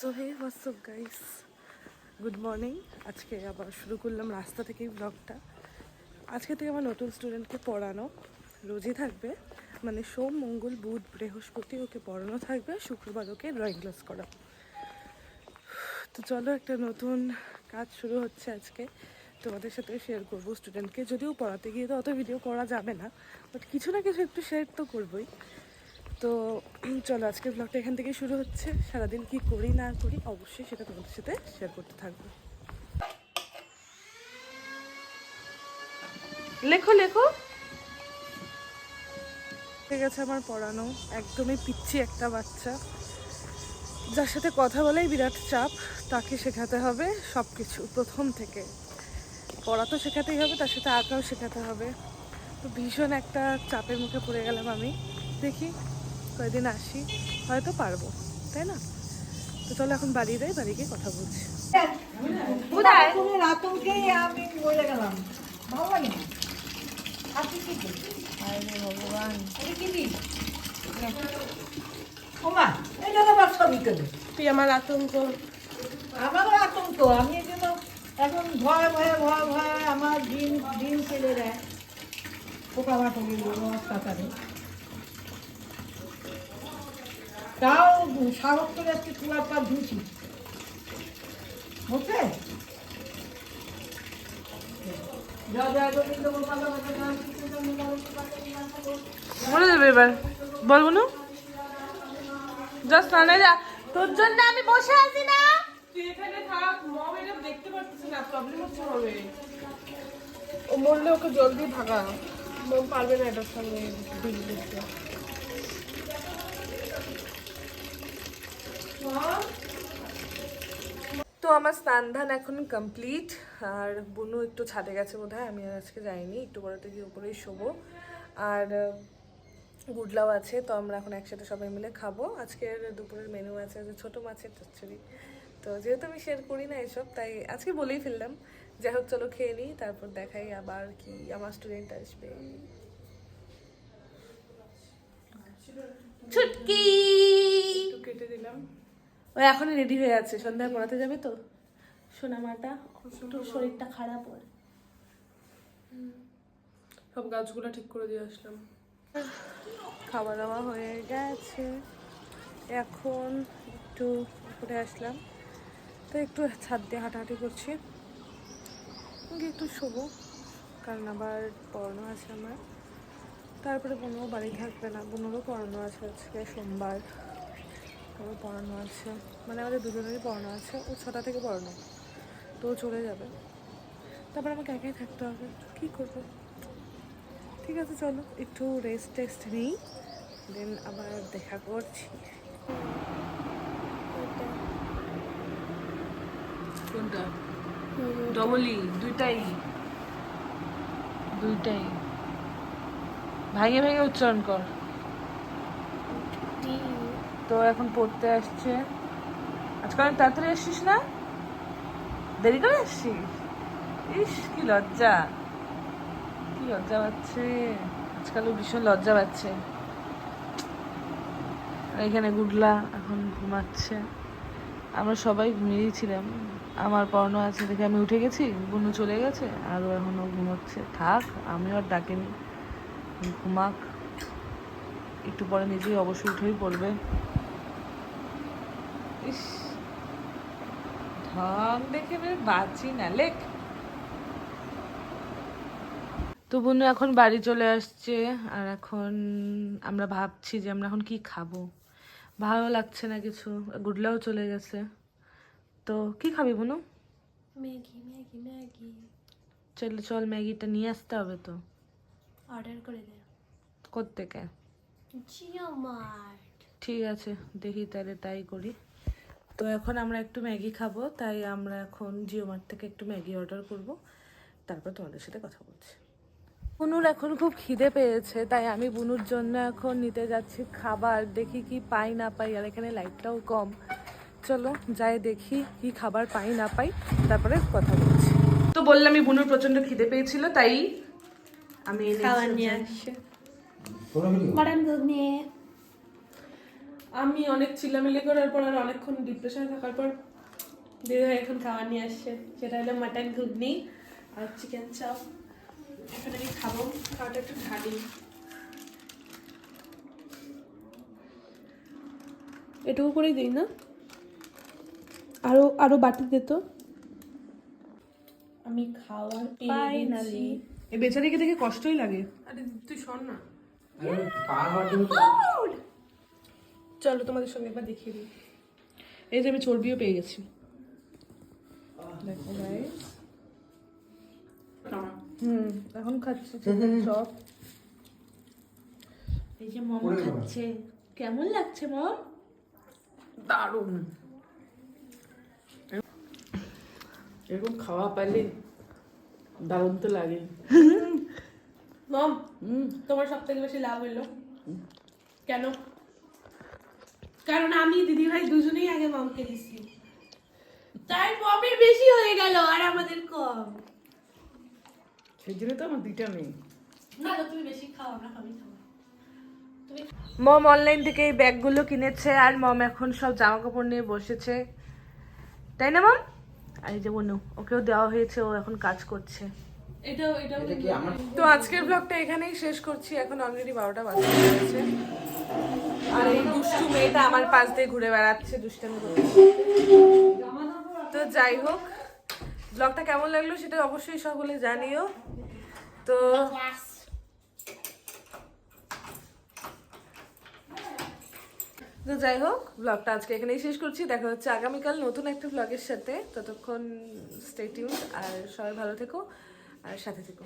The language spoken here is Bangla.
So hey what's up guys, good morning. আজকে আবার শুরু করলাম রাস্তা থেকেই ব্লগটা। আজকে থেকে আমার নতুন স্টুডেন্টকে পড়ানো রোজই থাকবে, মানে সোম মঙ্গল বুধ বৃহস্পতি ওকে পড়ানো থাকবে, শুক্রবার ওকে ড্রয়িং ক্লাস করা। তো চলো, একটা নতুন কাজ শুরু হচ্ছে আজকে, তোমাদের সাথে শেয়ার করবো। স্টুডেন্টকে যদিও পড়াতে গিয়ে তো অত ভিডিও করা যাবে না, বাট কিছু না কিছু একটু শেয়ার তো করবোই। তো চলো, আজকের ব্লগটা এখান থেকে শুরু হচ্ছে। সারাদিন কি করি না করি অবশ্যই সেটা তোমাদের সাথে শেয়ার করতে থাকবো। লেখো লেখো। ঠিক আছে, আমার পড়ানো একদমই পিচ্ছি একটা বাচ্চা, যার সাথে কথা বলেই বিরাট চাপ। তাকে শেখাতে হবে সব কিছু প্রথম থেকে। পড়া তো শেখাতেই হবে, তার সাথে আঁকাও শেখাতে হবে। তো ভীষণ একটা চাপের মুখে পড়ে গেলাম আমি। দেখি কয়েকদিন আসি, হয়তো পারবো, তাই না? তো চলো এখন বাড়ি যাই, বাড়ি গিয়ে কথা বলছি। কোথায় আতঙ্কে আমি বলে গেলাম ভালো লাগে না। আপনি কি করছেন? আরে ভগবান, ওমা এই জন্য আমার ছবি তোলে। তুই আমার আতঙ্ক। আমারও আতঙ্ক, আমি এই জন্য এখন ভয়ে ভয়ে ভয়ে ভয়ে আমার দিন দিন চলে যায়। পোকামাকড়ের অত্যাচারে তাও সাহস করে আজকে চুলার পর ধুছি বুঝছে। জয় জয় গোবিন্দ গোপাল গোপাল বলে দেবে এবার, বলবো না? জাস্ট না যা, তোর জন্য আমি বসে আছি না। তুই এখানে থাক, মম এটা দেখতে পারতেছে না, প্রবলেম হচ্ছে হবে। ও মরলে ওকে জলদি ভাগা, মম পারবে না এটার সঙ্গে ডিল করতে। তো আমার স্নান ধান এখন কমপ্লিট, আর বুনু একটু ছাদে গেছে বোধহয়, আমি আর আজকে যাইনি, একটু পরেতে গিয়ে উপরেই শোবো। আর গুডলাও আছে, তো আমরা এখন একসাথে সবাই মিলে খাবো। আজকের দুপুরের মেনু আছে যে ছোটো মাছের চচ্চড়ি। তো যেহেতু আমি শেয়ার করি না এসব, তাই আজকে বলেই ফেললাম। যাই হোক, চলো খেয়ে নিই, তারপর দেখাই আবার কি আমার স্টুডেন্ট আসবে। ছুটকি একটু কেটে দিলাম। ও এখনই রেডি হয়ে আছে, সন্ধ্যায় পড়াতে যাবে তো। সোনা মাটা, একটু শরীরটা খারাপ ওর। সব গাছগুলো ঠিক করে দিয়ে আসলাম। খাওয়া দাওয়া হয়ে গেছে, এখন একটু উপরে আসলাম, তো একটু ছাদ দিয়ে হাঁটাহাঁটি করছি। গিয়ে একটু শোবো, কারণ আবার পড়ানো আছে আমার। তারপরে বোনও বাড়ি থাকবে না, বোনেরও পড়ানো আছে আজকে সোমবার, ওরও পড়ানো আছে, মানে আমাদের দুজনেরই পড়ানো আছে। ও 6টা থেকে পড়ানো, তো ও চলে যাবে, তারপর আমাকে একাই থাকতে হবে, কী করবো। ঠিক আছে, চলো একটু রেস্ট টেস্ট নিই, দেন আবার দেখা করছি। কোনটা? ডবলই, দুইটাই দুইটাই ভাঙে ভেঙে উচ্চারণ কর। তো এখন পড়তে আসছে। আজকাল অনেক তাড়াতাড়ি আসছিস না, দেরি করে আসছিস। ইস, কি লজ্জা, কি লজ্জা পাচ্ছে আজকাল, ভীষণ লজ্জা পাচ্ছে। আর এখানে গুডলা এখন ঘুমাচ্ছে, আমরা সবাই ঘুমিয়েছিলাম। আমার পড়ানো আছে দেখে আমি উঠে গেছি, বুনু চলে গেছে, আর ও এখনও ঘুমাচ্ছে। থাক, আমি আর ডাকিনি, ঘুমাক। একটু পরে নিজেই অবশ্যই উঠেই পড়বে। ইস, ঢং দেখে বেশ বাঁচি না, লেখ। তো বুনু এখন বাড়ি চলে আসছে, আর এখন আমরা ভাবছি যে আমরা এখন কি খাবো, ভালো লাগছে না কিছু। গুডলাও চলে গেছে, তো কি খাবি বুনু? ম্যাগি ম্যাগি ম্যাগি চল চল, ম্যাগিটা নিয়ে আসতে হবে তো। অর্ডার করে দে। কোত্থেকে? জিও মার্ট। ঠিক আছে, দেখি তাহলে তাই করি। তো এখন আমরা একটু ম্যাগি খাবো, তাই আমরা এখন জিও মার্ট থেকে একটু ম্যাগি অর্ডার করব, তারপর তোমাদের সাথে কথা বলছি। বুনুর এখন খুব খিদে পেয়েছে, তাই আমি বুনুর জন্য এখন নিতে যাচ্ছি খাবার। দেখি কি পাই না পাই, আর এখানে লাইটটাও কম। চলো যাই দেখি কি খাবার পাই না পাই, তারপরে কথা বলছি। তো বললামই বুনুর প্রচন্ড খিদে পেয়েছিল, তাই আমি খাবার নিয়ে আসছে। মাটন ঘুগনি। আমি অনেক চিল্লামিল্লি করার পর আর অনেকক্ষণ ডিপ্রেশনে থাকার পর দিদিভাই এখন খাবার নিয়ে আসছে, সেটা হলো মাটন ঘুগনি আর চিকেন চাপ। এখন আমি খাবো, খাওয়াটা একটু ঢালি। এটুকু করেই দিই না, আরো আরো বাটি দে তো। আমি খাওয়ার ফাইনালি এই বেচারিকে দেখে কষ্টই লাগে। আরে তুই শোন না, পার হওয়ার জন্য চলো তোমাদের সঙ্গে একবার দেখিয়ে দিই। এই যে আমি চর্বিও পেয়ে গেছি। দেখো guys। এখন খাচ্ছি চপ। এই যে মম খাচ্ছে, কেমন লাগছে মম? দারুণ, এরকম খাওয়া পাইলে দারুণ তো লাগে। মম, তোমার সব থেকে বেশি লাভ হইলো কেন? কারণ আমি দিদি ভাই দুজনেই আগে মমকে দিছি, তাই মমের বেশি হয়ে গেল আর আমাদের কম। সেই জন্য তো আমার দুইটা মেয়ে। না তুমি বেশি খাও, আমরা কমই খাবো। মম অনলাইন থেকে এই ব্যাগগুলো কিনেছে আর মম এখন সব জামা কাপড় নিয়ে বসেছে, তাই না মম? আর এই যে বনু, ওকেও দেওয়া হয়েছে, ও এখন কাজ করছে। এটাও এটা কি আমার তো আজকের ব্লগটা এখানেই শেষ করছি, এখন অলরেডি 12টা বাজে গেছে। আর এই দুষ্টু মেয়েটা আমার পাশ দিয়ে ঘুরে বেড়াচ্ছে, দুষ্টামি করছে। তো যাই হোক, ব্লগটা কেমন লাগলো সেটা অবশ্যই সকলে জানিও। তো তো যাই হোক, ব্লগটা আজকে এখানেই শেষ করছি। দেখা হচ্ছে আগামীকাল নতুন একটা ব্লগের সাথে। ততক্ষণ স্টে টিউনড আর সবাই ভালো থেকো আর সাথে থেকো।